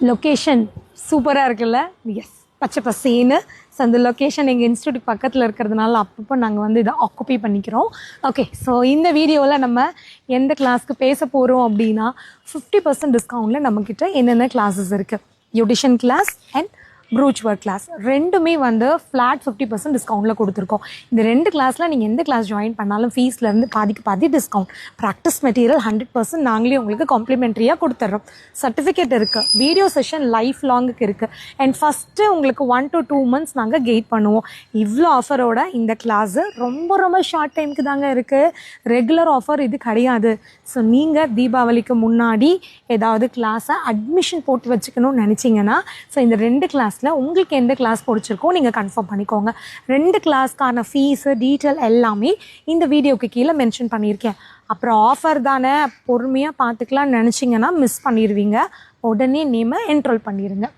Location சூப்பராக இருக்குல்ல? S, பச்சை பசேன்னு. ஸோ அந்த லொக்கேஷன் எங்கள் இன்ஸ்டியூட் பக்கத்தில் இருக்கிறதுனால அப்பப்போ நாங்கள் வந்து இதை ஆக்குப்பை பண்ணிக்கிறோம். ஓகே, ஸோ இந்த வீடியோவில் நம்ம எந்த கிளாஸ்க்கு பேச போகிறோம் அப்படின்னா 50% டிஸ்கவுண்டில் நம்மக்கிட்ட என்னென்ன கிளாஸஸ் இருக்குது. Beautician class and brooch work class ரெண்டுமே வந்து ஃப்ளாட் 50% டிஸ்கவுண்ட்டில் கொடுத்துருக்கோம். இந்த ரெண்டு கிளாஸில் நீங்கள் எந்த கிளாஸ் ஜாயின் பண்ணாலும் ஃபீஸ்லேருந்து பாதிக்கு பாதி டிஸ்கவுண்ட். ப்ராக்டிஸ் மெட்டீரியல் 100% நாங்களே உங்களுக்கு காம்ப்ளிமெண்ட்ரியாக கொடுத்துட்றோம். சர்டிஃபிகேட் இருக்குது, வீடியோ செஷன் லைஃப் லாங்குக்கு இருக்குது. அண்ட் ஃபஸ்ட்டு உங்களுக்கு 1 to 2 months நாங்கள் கெய்ட் பண்ணுவோம். இவ்வளோ ஆஃபரோட இந்த கிளாஸு ரொம்ப ரொம்ப ஷார்ட் டைமுக்கு தாங்க இருக்குது. ரெகுலர் ஆஃபர் இது கிடையாது. ஸோ நீங்கள் தீபாவளிக்கு முன்னாடி ஏதாவது கிளாஸை அட்மிஷன் போட்டு வச்சுக்கணும்னு நினச்சிங்கன்னா ஸோ இந்த ரெண்டு கிளாஸில் உங்களுக்கு எந்த கிளாஸ் பிடிச்சிருக்கோ நீங்கள் கன்ஃபார்ம் பண்ணிக்கோங்க. ரெண்டு கிளாஸ்க்கான ஃபீஸு டீட்டெயில் எல்லாமே இந்த வீடியோக்கு கீழே மென்ஷன் பண்ணியிருக்கேன். அப்புறம் ஆஃபர் தானே, பொறுமையாக பார்த்துக்கலாம்னு நினச்சிங்கன்னா மிஸ் பண்ணிடுவீங்க. உடனே நேமை என்ரோல் பண்ணிடுங்க.